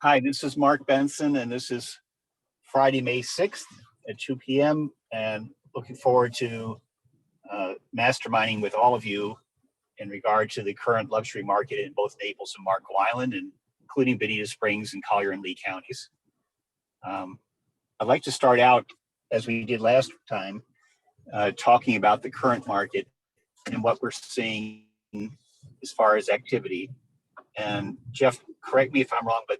Hi, this is Mark Benson, and this is Friday, May 6th at 2 p.m. And looking forward to masterminding with all of you in regard to the current luxury market in both Naples and Marco Island, and including Bonita Springs and Collier and Lee counties. I'd like to start out, as we did last time, talking about the current market and what we're seeing as far as activity. And Jeff, correct me if I'm wrong, but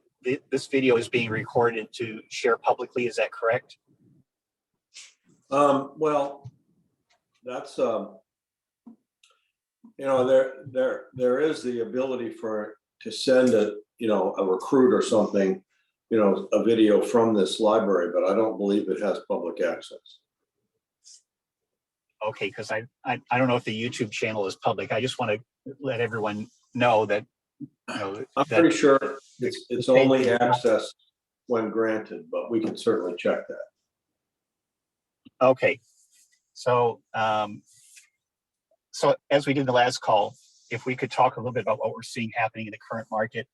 this video is being recorded to share publicly. Is that correct? Well, that's there is the ability to send a recruit or something, a video from this library, but I don't believe it has public access. Okay, because I don't know if the YouTube channel is public. I just want to let everyone know that I'm pretty sure it's only accessed when granted, but we can certainly check that. Okay, so so as we did in the last call, if we could talk a little bit about what we're seeing happening in the current market,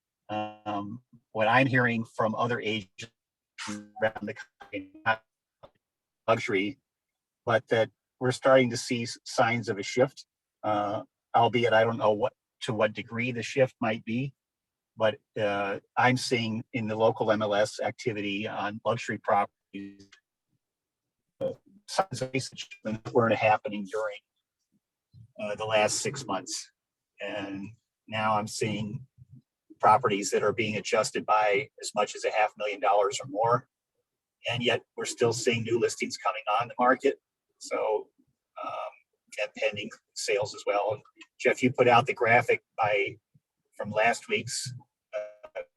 what I'm hearing from other agents around the country, not luxury, but that we're starting to see signs of a shift, albeit I don't know to what degree the shift might be, but I'm seeing in the local MLS activity on luxury properties signs of research that weren't happening during the last 6 months. And now I'm seeing properties that are being adjusted by as much as $500,000 or more. And yet we're still seeing new listings coming on the market. So, and pending sales as well. And Jeff, you put out the graphic from last week's.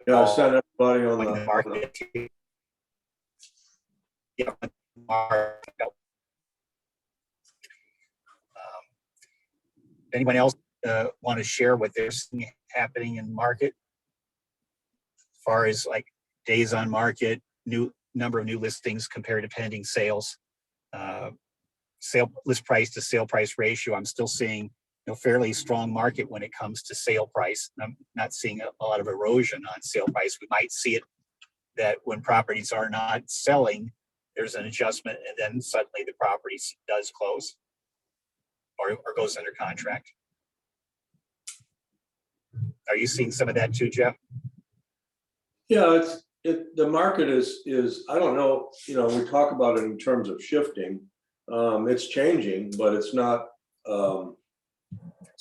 Yeah, I sent everybody on the market. Yeah. Anyone else want to share what they're seeing happening in the market as far as like days on market, new number of new listings compared to pending sales, sale list price to sale price ratio? I'm still seeing fairly strong market when it comes to sale price. I'm not seeing a lot of erosion on sale price. We might see it that when properties are not selling, there's an adjustment, and then suddenly the property does close or goes under contract. Are you seeing some of that too, Jeff? Yeah, the market is I don't know, we talk about it in terms of shifting. It's changing, but it's not an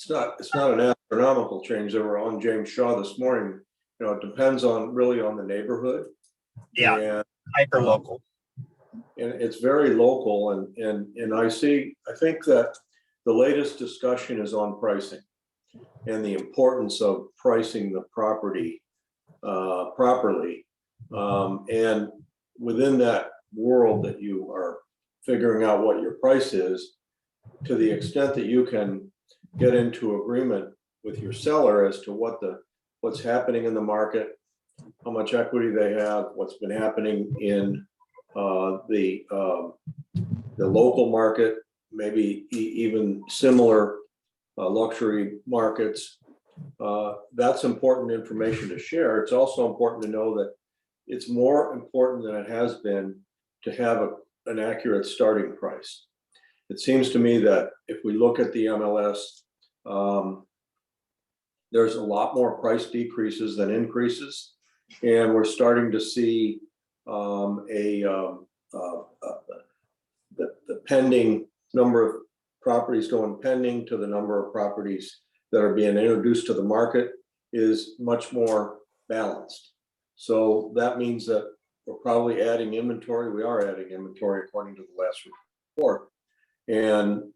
astronomical change. They were on James Shaw this morning. It depends really on the neighborhood. Yeah, and hyper local. And it's very local, and I think that the latest discussion is on pricing and the importance of pricing the property properly. And within that world that you are figuring out what your price is, to the extent that you can get into agreement with your seller as to what's happening in the market, how much equity they have, what's been happening in the local market, maybe even similar luxury markets. That's important information to share. It's also important to know that it's more important than it has been to have an accurate starting price. It seems to me that if we look at the MLS, there's a lot more price decreases than increases, and we're starting to see the pending number of properties going pending to the number of properties that are being introduced to the market is much more balanced. So that means that we're probably adding inventory. We are adding inventory according to the last report. And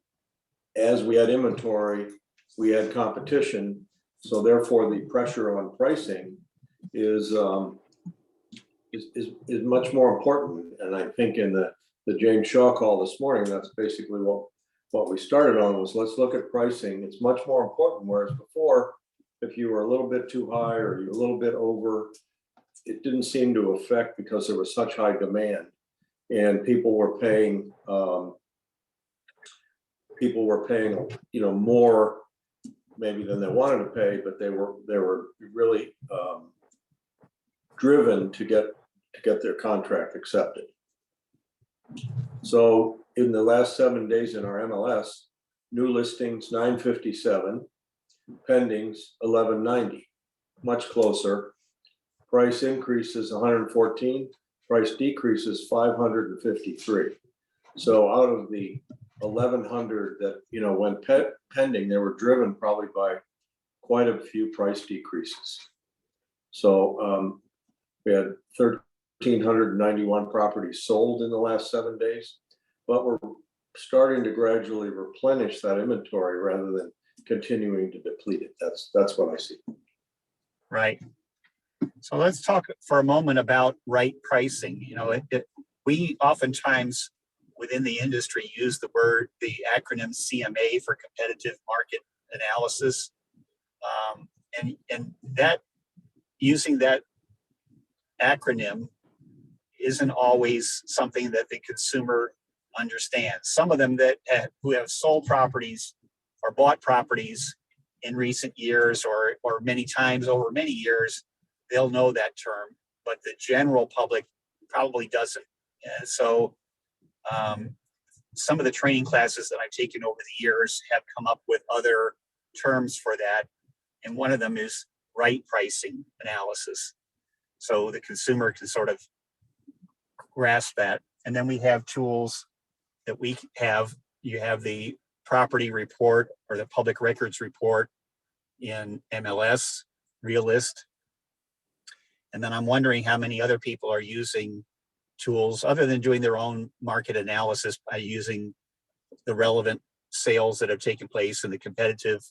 as we add inventory, we add competition. So therefore the pressure on pricing is much more important. And I think in the James Shaw call this morning, that's basically what we started on was, let's look at pricing. It's much more important. Whereas before, if you were a little bit too high or you're a little bit over, it didn't seem to affect because there was such high demand and people were paying more maybe than they wanted to pay, but they were really driven to get their contract accepted. So in the last 7 days in our MLS, new listings 957, pendings 1190, much closer. Price increases 114, price decreases 553. So out of the 1100 that went pending, they were driven probably by quite a few price decreases. So we had 1,391 properties sold in the last 7 days, but we're starting to gradually replenish that inventory rather than continuing to deplete it. That's what I see. Right. So let's talk for a moment about right pricing. We oftentimes within the industry use the acronym CMA for competitive market analysis. And that using that acronym isn't always something that the consumer understands. Some of them who have sold properties or bought properties in recent years or many times over many years, they'll know that term, but the general public probably doesn't. And so some of the training classes that I've taken over the years have come up with other terms for that. And one of them is right pricing analysis. So the consumer can sort of grasp that. And then we have tools that we have. You have the property report or the public records report in MLS, Realist. And then I'm wondering how many other people are using tools other than doing their own market analysis by using the relevant sales that have taken place in the competitive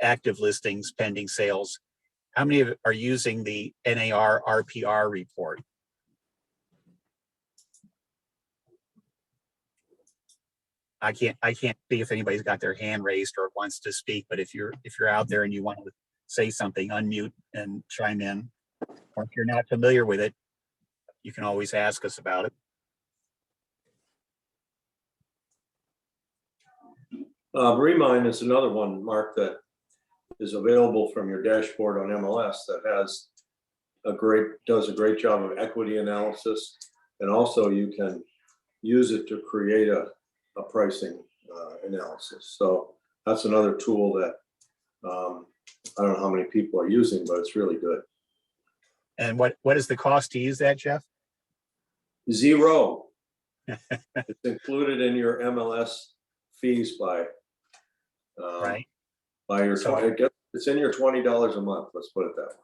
active listings, pending sales. How many of are using the NAR RPR report? I can't see if anybody's got their hand raised or wants to speak, but if you're out there and you want to say something, unmute and chime in. Or if you're not familiar with it, you can always ask us about it. Remind is another one, Mark, that is available from your dashboard on MLS that does a great job of equity analysis, and also you can use it to create a pricing analysis. So that's another tool that I don't know how many people are using, but it's really good. And what is the cost to use that, Jeff? Zero. It's included in your MLS fees by right. By your it's in your $20 a month. Let's put it that way.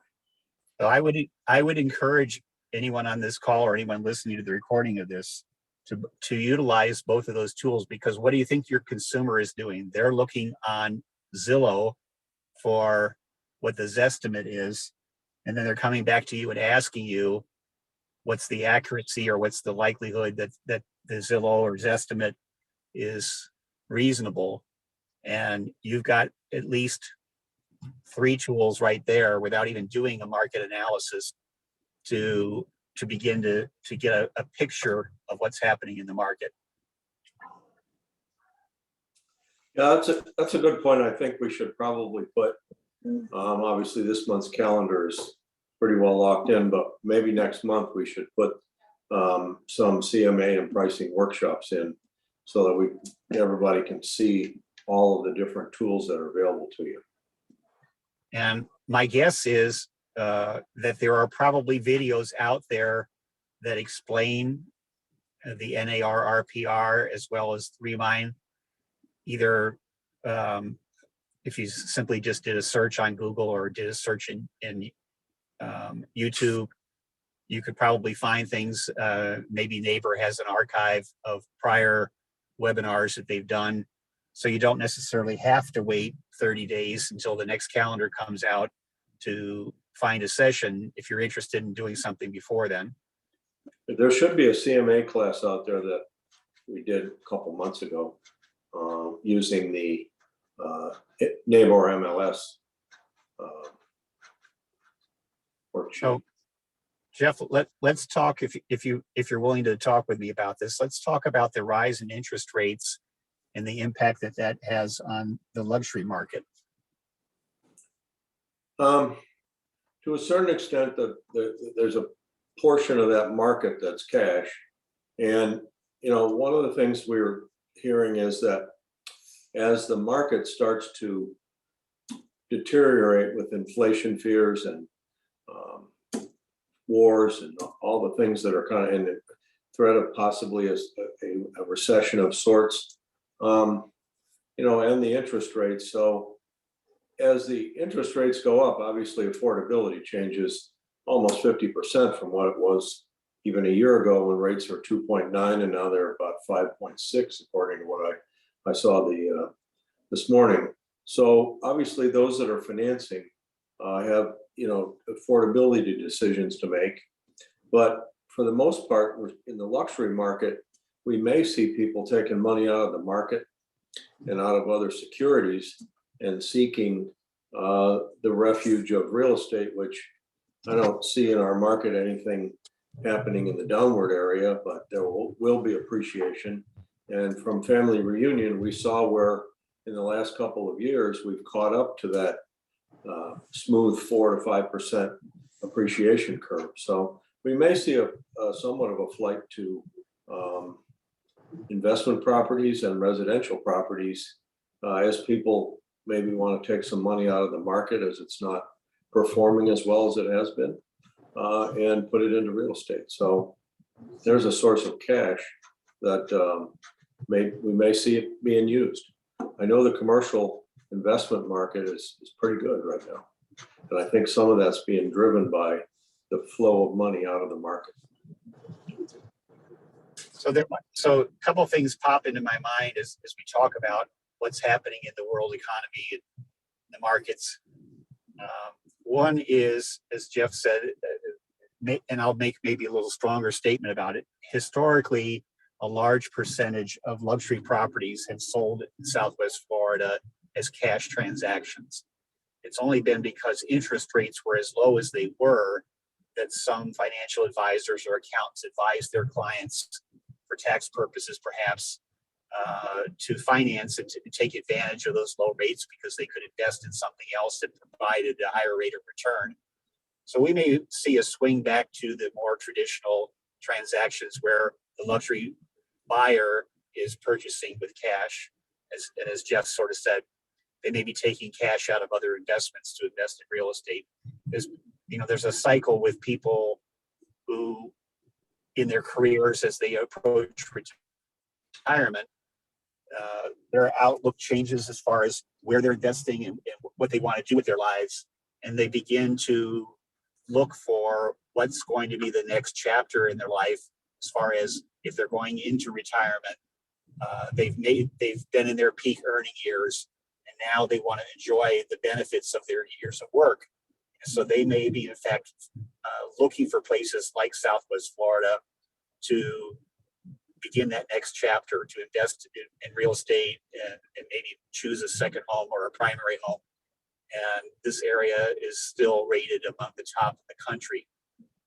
So I would encourage anyone on this call or anyone listening to the recording of this to utilize both of those tools, because what do you think your consumer is doing? They're looking on Zillow for what the Zestimate is, and then they're coming back to you and asking you what's the accuracy or what's the likelihood that the Zillow or Zestimate is reasonable. And you've got at least 3 tools right there without even doing a market analysis to begin to get a picture of what's happening in the market. Yeah, that's a good point. I think we should probably put, obviously this month's calendar is pretty well locked in, but maybe next month we should put some CMA and pricing workshops in so that everybody can see all of the different tools that are available to you. And my guess is that there are probably videos out there that explain the NAR RPR as well as Remind. Either if you simply just did a search on Google or did a search in YouTube, you could probably find things. Maybe Neighbor has an archive of prior webinars that they've done. So you don't necessarily have to wait 30 days until the next calendar comes out to find a session if you're interested in doing something before then. There should be a CMA class out there that we did a couple months ago using the Neighbor MLS worksheet. So, Jeff, let's talk, if you're willing to talk with me about this, let's talk about the rise in interest rates and the impact that has on the luxury market. To a certain extent, there's a portion of that market that's cash. And, one of the things we're hearing is that as the market starts to deteriorate with inflation fears and wars and all the things that are kind of in the threat of possibly a recession of sorts, and the interest rates. So as the interest rates go up, obviously affordability changes almost 50% from what it was even a year ago when rates were 2.9 and now they're about 5.6 according to what I saw this morning. So obviously those that are financing have affordability decisions to make, but for the most part, in the luxury market, we may see people taking money out of the market and out of other securities and seeking the refuge of real estate, which I don't see in our market anything happening in the downward area, but there will be appreciation. And from family reunion, we saw where in the last couple of years, we've caught up to that smooth 4 to 5% appreciation curve. So we may see a somewhat of a flight to investment properties and residential properties as people maybe want to take some money out of the market as it's not performing as well as it has been and put it into real estate. So there's a source of cash that we may see it being used. I know the commercial investment market is pretty good right now. And I think some of that's being driven the flow of money out of the market. So a couple of things pop into my mind as we talk about what's happening in the world economy and the markets. One is, as Jeff said, and I'll make maybe a little stronger statement about it. Historically, a large percentage of luxury properties have sold in Southwest Florida as cash transactions. It's only been because interest rates were as low as they were that some financial advisors or accountants advise their clients for tax purposes, perhaps, to finance and to take advantage of those low rates because they could invest in something else that provided a higher rate of return. So we may see a swing back to the more traditional transactions where the luxury buyer is purchasing with cash. As Jeff sort of said, they may be taking cash out of other investments to invest in real estate. There's a cycle with people who, in their careers, as they approach retirement, their outlook changes as far as where they're investing and what they want to do with their lives. And they begin to look for what's going to be the next chapter in their life as far as if they're going into retirement. They've been in their peak earning years, and now they want to enjoy the benefits of their years of work. So they may be, in fact, looking for places like Southwest Florida to begin that next chapter, to invest in real estate and maybe choose a second home or a primary home. And this area is still rated among the top in the country.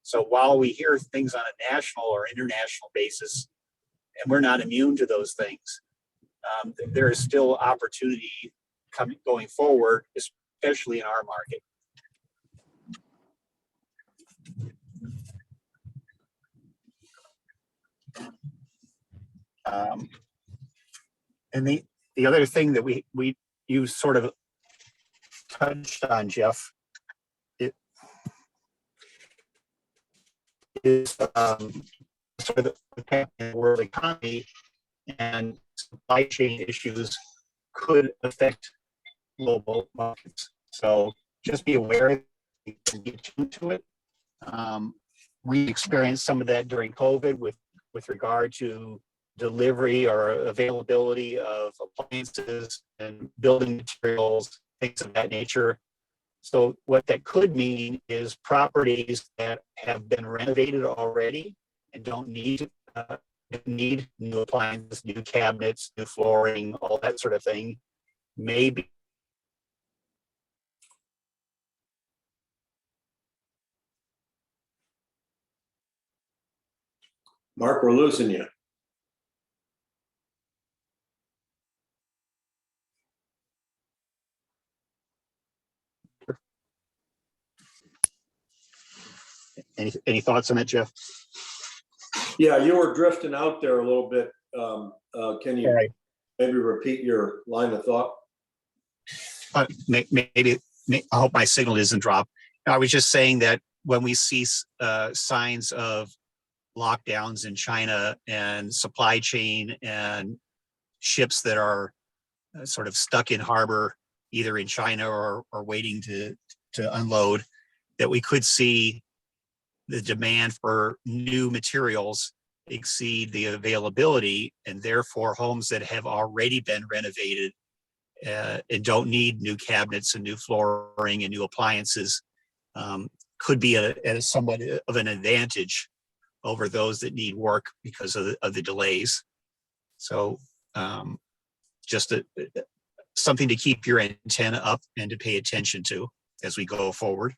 So while we hear things on a national or international basis, and we're not immune to those things, there is still opportunity going forward, especially in our market. And the other thing that you sort of touched on, Jeff, it is sort of the world economy, and supply chain issues could affect global markets. So just be aware and get tuned to it. We experienced some of that during COVID with regard to delivery or availability of appliances and building materials, things of that nature. So what that could mean is properties that have been renovated already and don't need new appliances, new cabinets, new flooring, all that sort of thing, maybe. Mark, we're losing you. Any thoughts on that, Jeff? Yeah, you were drifting out there a little bit. Can you All right. maybe repeat your line of thought? Maybe I hope my signal doesn't drop. I was just saying that when we see signs of lockdowns in China and supply chain and ships that are sort of stuck in harbor, either in China or waiting to unload, that we could see the demand for new materials exceed the availability, and therefore homes that have already been renovated and don't need new cabinets and new flooring and new appliances could be a somewhat of an advantage over those that need work because of the delays. So just something to keep your antenna up and to pay attention to as we go forward.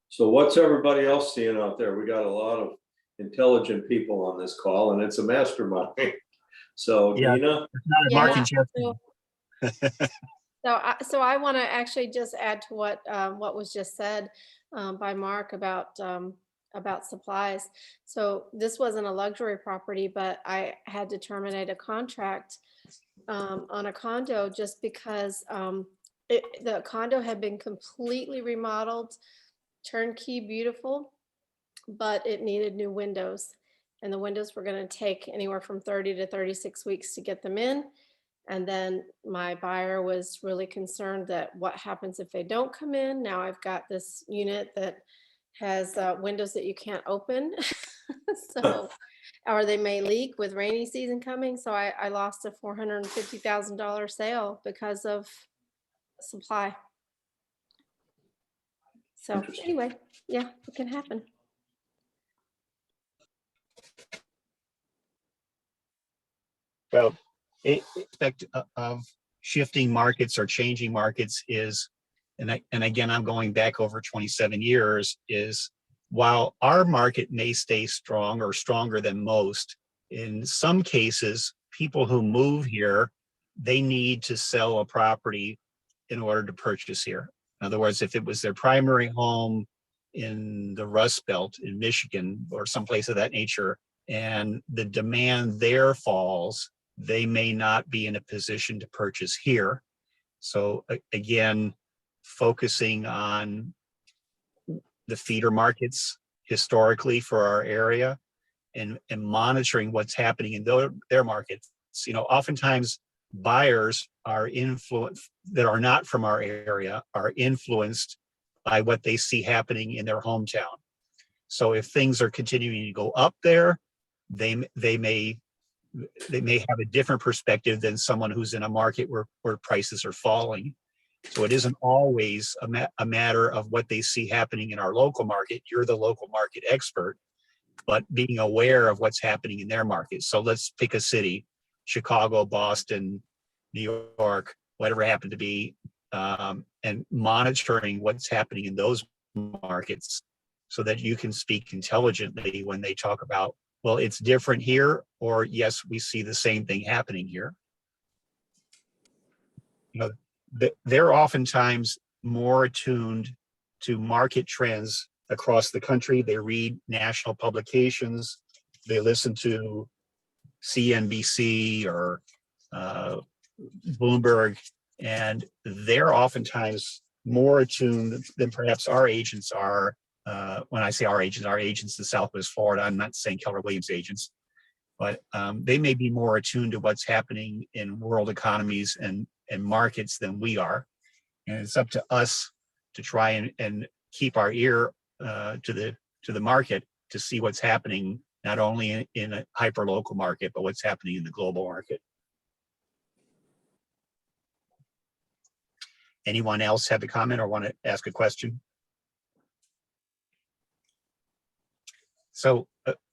So what's everybody else seeing out there? We got a lot of intelligent people on this call, and it's a mastermind. So Yeah. Dina? Mark Yeah, and Jeff. so I want to actually just add to what was just said by Mark about supplies. So this wasn't a luxury property, but I had to terminate a contract on a condo just because the condo had been completely remodeled, turnkey, beautiful, but it needed new windows. And the windows were going to take anywhere from 30 to 36 weeks to get them in. And then my buyer was really concerned that what happens if they don't come in? Now I've got this unit that has windows that you can't open. So, or they may leak with rainy season coming. So I lost a $450,000 sale because of supply. So anyway, yeah, it can happen. Well, aspect of shifting markets or changing markets is, and again, I'm going back over 27 years, is while our market may stay strong or stronger than most, in some cases, people who move here, they need to sell a property in order to purchase here. In other words, if it was their primary home in the Rust Belt in Michigan or someplace of that nature, and the demand there falls, they may not be in a position to purchase here. So again, focusing on the feeder markets historically for our area and monitoring what's happening in their markets. You know, oftentimes buyers are influenced that are not from our area are influenced by what they see happening in their hometown. So if things are continuing to go up there, they may have a different perspective than someone who's in a market where prices are falling. So it isn't always a matter of what they see happening in our local market. You're the local market expert, but being aware of what's happening in their market. So let's pick a city, Chicago, Boston, New York, whatever happened to be, and monitoring what's happening in those markets so that you can speak intelligently when they talk about, well, it's different here, or yes, we see the same thing happening here. You know, they're oftentimes more attuned to market trends across the country. They read national publications, they listen to CNBC or Bloomberg, and they're oftentimes more attuned than perhaps our agents are. When I say our agents in Southwest Florida, I'm not saying Keller Williams agents, but they may be more attuned to what's happening in world economies and markets than we are. And it's up to us to try and keep our ear to the market to see what's happening, not only in a hyper local market, but what's happening in the global market. Anyone else have a comment or want to ask a question? So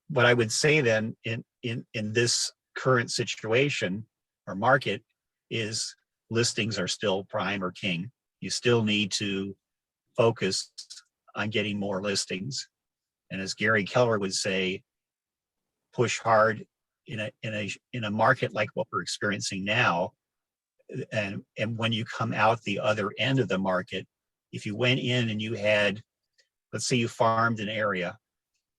what I would say then in this current situation or market is listings are still prime or king. You still need to focus on getting more listings. And as Gary Keller would say, push hard in a market like what we're experiencing now. And when you come out the other end of the market, if you went in and you had, let's say you farmed an area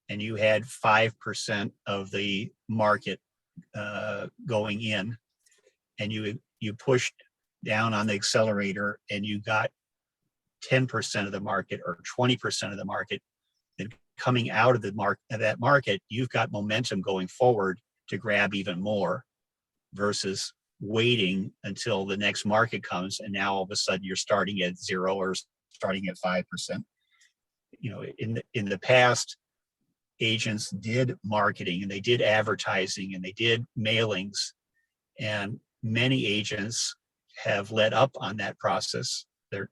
and you had 5% of the market going in, and you pushed down on the accelerator and you got 10% of the market or 20% of the market, then coming out of that market, you've got momentum going forward to grab even more, versus waiting until the next market comes and now all of a sudden you're starting at 0 or starting at 5%. You know, in the past, agents did marketing and they did advertising and they did mailings, and many agents have let up on that process.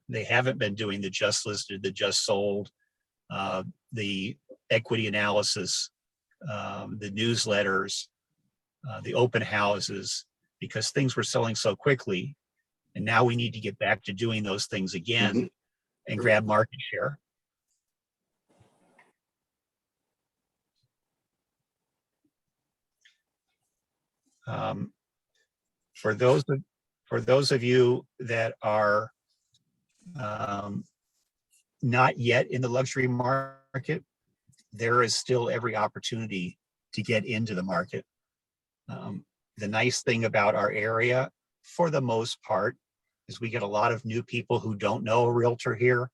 They haven't been doing the just listed, the just sold, the equity analysis, the newsletters, the open houses, because things were selling so quickly. And now we need to get back to doing those things again and grab market share. For those of you that are not yet in the luxury market, there is still every opportunity to get into the market. The nice thing about our area, for the most part, is we get a lot of new people who don't know a realtor here.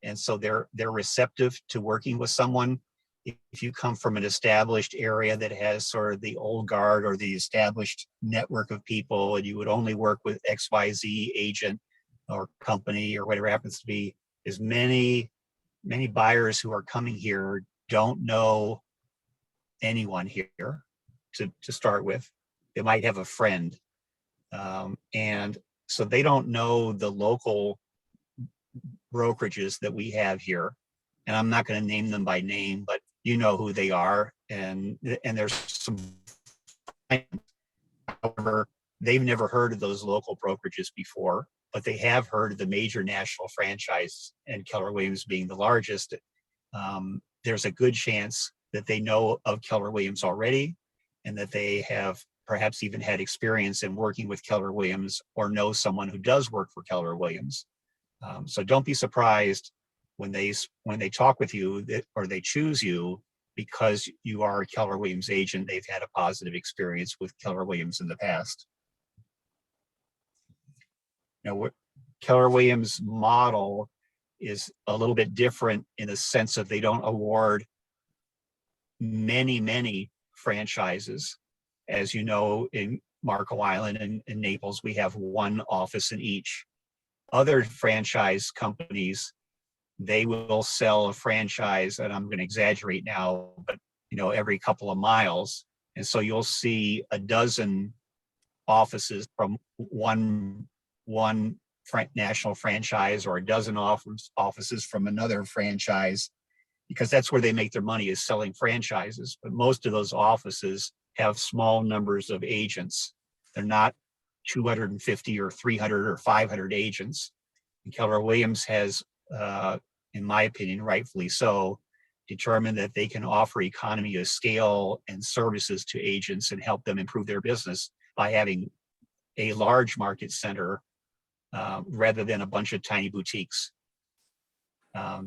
And so they're receptive to working with someone. If you come from an established area that has sort of the old guard or the established network of people, and you would only work with XYZ agent or company or whatever happens to be, as many buyers who are coming here don't know anyone here to start with. They might have a friend. And so they don't know the local brokerages that we have here. And I'm not going to name them by name, but you know who they are. And there's some, however, they've never heard of those local brokerages before, but they have heard of the major national franchise, and Keller Williams being the largest. There's a good chance that they know of Keller Williams already, and that they have perhaps even had experience in working with Keller Williams or know someone who does work for Keller Williams. So don't be surprised when they talk with you or they choose you because you are a Keller Williams agent. They've had a positive experience with Keller Williams in the past. Now, what Keller Williams model is a little bit different in the sense of they don't award many franchises. As you know, in Marco Island and in Naples, we have one office in each. Other franchise companies, they will sell a franchise, and I'm going to exaggerate now, but every couple of miles. And so you'll see a dozen offices from one national franchise, or a dozen offices from another franchise, because that's where they make their money, is selling franchises. But most of those offices have small numbers of agents. They're not 250 or 300 or 500 agents. And Keller Williams has, in my opinion, rightfully so, determined that they can offer economy of scale and services to agents and help them improve their business by having a large market center rather than a bunch of tiny boutiques.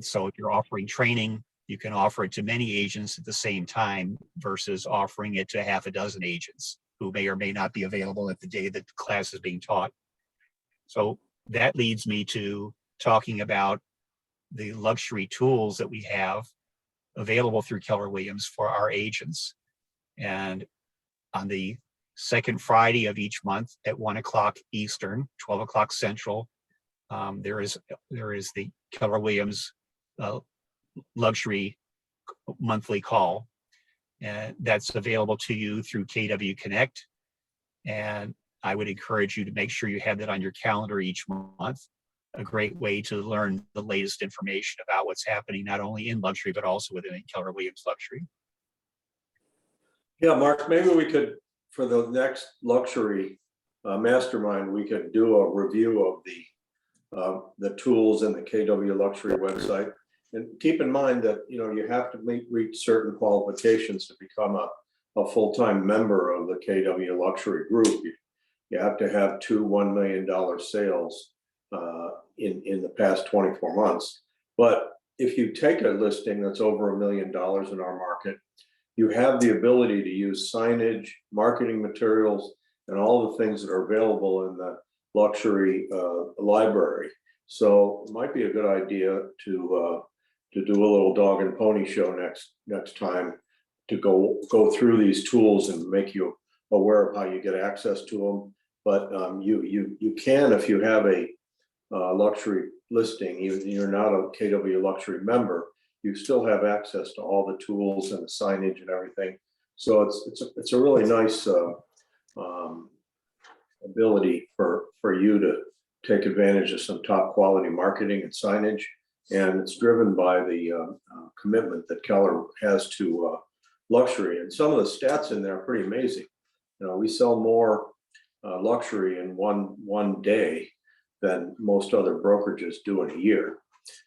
So if you're offering training, you can offer it to many agents at the same time versus offering it to half a dozen agents who may or may not be available at the day that the class is being taught. So that leads me to talking about the luxury tools that we have available through Keller Williams for our agents. And on the second Friday of each month at 1 o'clock Eastern, 12 o'clock Central, there is the Keller Williams luxury monthly call, and that's available to you through KW Connect. And I would encourage you to make sure you have that on your calendar each month. A great way to learn the latest information about what's happening, not only in luxury, but also within Keller Williams Luxury. Yeah, Mark, maybe we could, for the next luxury mastermind, we could do a review of the tools in the KW Luxury website. And keep in mind that you have to reach certain qualifications to become a full-time member of the KW Luxury group. You have to have 2 $1 million sales in the past 24 months. But if you take a listing that's over $1 million in our market, you have the ability to use signage, marketing materials, and all the things that are available in the luxury library. So it might be a good idea to do a little dog and pony show next time, to go through these tools and make you aware of how you get access to them. But you can, if you have a luxury listing, you're not a KW luxury member, you still have access to all the tools and the signage and everything. So it's a really nice ability for you to take advantage of some top quality marketing and signage. And it's driven by the commitment that Keller has to luxury. And some of the stats in there are pretty amazing. You know, we sell more luxury in one day than most other brokerages do in a year.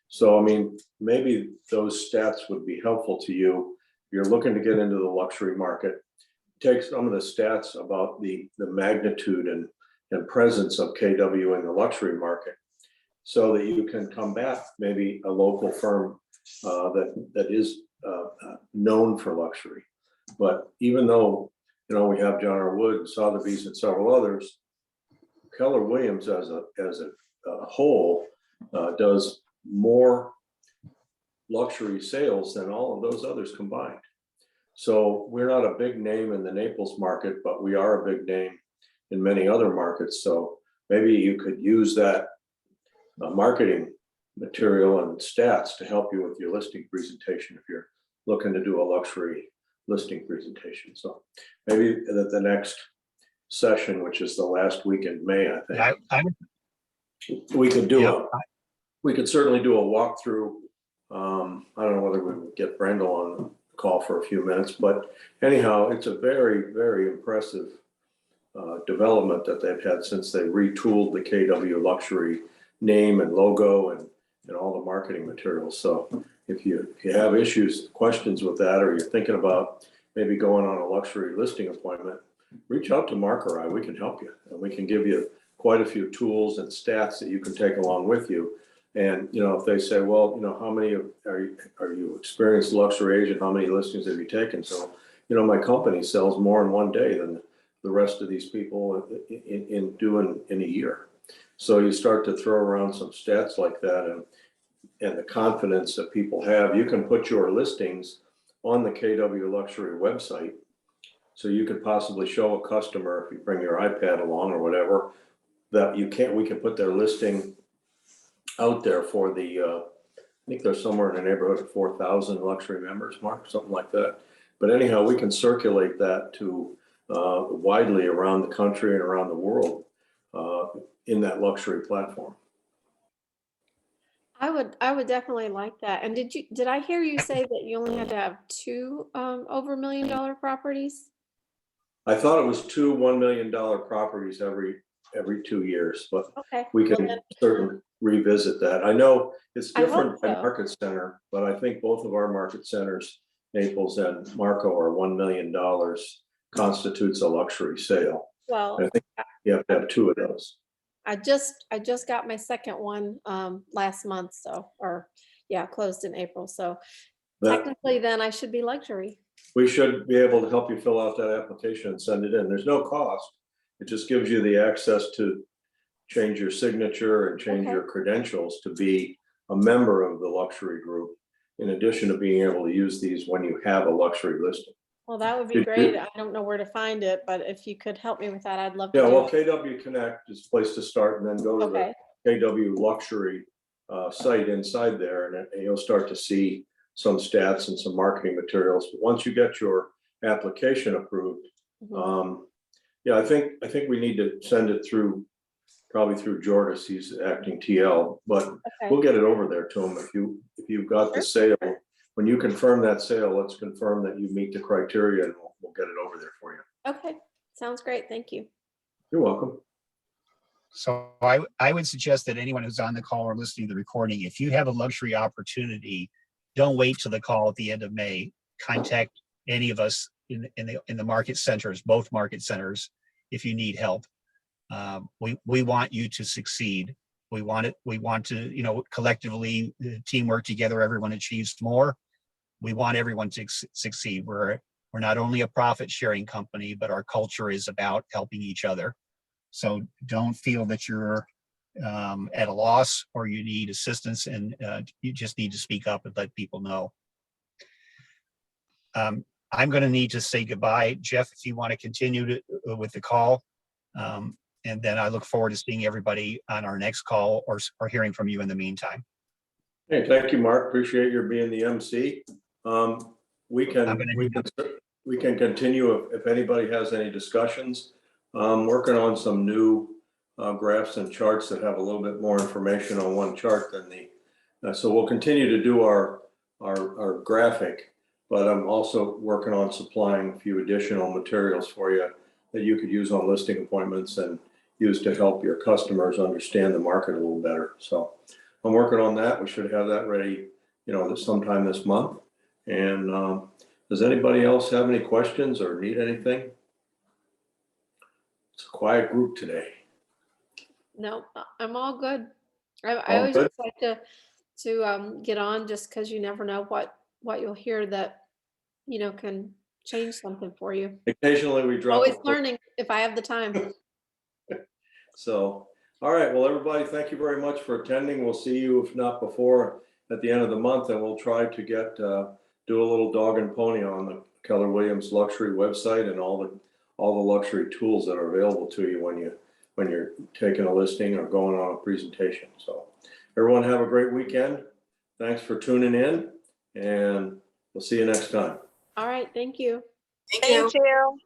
So, I mean, maybe those stats would be helpful to you. You're looking to get into the luxury market. Take some of the stats about the magnitude and presence of KW in the luxury market, so that you can combat maybe a local firm that is known for luxury. But even though, you know, we have John R. Wood, Sotheby's, and several others, Keller Williams as a whole does more luxury sales than all of those others combined. So we're not a big name in the Naples market, but we are a big name in many other markets. So maybe you could use that marketing material and stats to help you with your listing presentation if you're looking to do a luxury listing presentation. So maybe the next session, which is the last week in May, I think, we could do we could certainly do a walkthrough. I don't know whether we would get Brendel on the call for a few minutes, but anyhow, it's a very, very impressive development that they've had since they retooled the KW luxury name and logo and all the marketing materials. So if you have issues, questions with that, or you're thinking about maybe going on a luxury listing appointment, reach out to Mark or I. We can help you, and we can give you quite a few tools and stats that you can take along with you. And, you know, if they say, well, you know, how many are you experienced luxury agent? How many listings have you taken? So, you know, my company sells more in one day than the rest of these people in doing in a year. So you start to throw around some stats like that, and the confidence that people have. You can put your listings on the KW Luxury website. So you could possibly show a customer, if you bring your iPad along or whatever, that we can put their listing out there for the, I think there's somewhere in the neighborhood of 4,000 luxury members, Mark, something like that. But anyhow, we can circulate that to widely around the country and around the world in that luxury platform. I would definitely like that. And did I hear you say that you only had to have two over $1 million properties? I thought it was two $1 million properties every 2 years, but Okay. we can certainly revisit that. I know it's different by so. market center, but I think both of our market centers, Naples and Marco, are $1 million constitutes a luxury sale. Well, I think you have to have two of those. I just got my second one last month, closed in April. So technically then I should be luxury. We should be able to help you fill out that application and send it in. There's no cost. It just gives you the access to change your signature and change your credentials to be a member of the luxury group, in addition to being able to use these when you have a luxury listing. Well, that would be great. I don't know where to find it, but if you could help me with that, I'd love to. Yeah, well, KW Connect is a place to start, and then go to the KW Luxury site inside there, and you'll start to see some stats and some marketing materials. But once you get your application approved, I think we need to send it probably through Jordis. He's acting TL, but we'll get it over there to him. If you've got the sale, when you confirm that sale, let's confirm that you meet the criteria, and we'll get it over there for you. Okay, sounds great. Thank you. You're welcome. So I would suggest that anyone who's on the call or listening to the recording, if you have a luxury opportunity, don't wait till the call at the end of May. Contact any of us in the market centers, both market centers, if you need help. We want you to succeed, We want it. We want to, you know, collectively teamwork together. Everyone achieves more. We want everyone to succeed. We're not only a profit sharing company, but our culture is about helping each other. So don't feel that you're at a loss or you need assistance, and you just need to speak up and let people know. I'm going to need to say goodbye. Jeff, if you want to continue with the call, and then I look forward to seeing everybody on our next call or hearing from you in the meantime. Hey, thank you, Mark. Appreciate your being the MC. We can continue if anybody has any discussions. Working on some new graphs and charts that have a little bit more information on one chart than so we'll continue to do our graphic, but I'm also working on supplying a few additional materials for you that you could use on listing appointments and use to help your customers understand the market a little better. So I'm working on that. We should have that ready, you know, sometime this month. And does anybody else have any questions or need anything? It's a quiet group today. No, I'm all good. I All always good? just like to get on just because you never know what you'll hear that, you know, can change something for you. Occasionally we drop. Always learning if I have the time. So, all right. Well, everybody, thank you very much for attending. We'll see you, if not before, at the end of the month, and we'll try to get do a little dog and pony on the Keller Williams luxury website and all the luxury tools that are available to you when you're taking a listing or going on a presentation. So, everyone have a great weekend. Thanks for tuning in, and we'll see you next time. All right. Thank you. Thank you.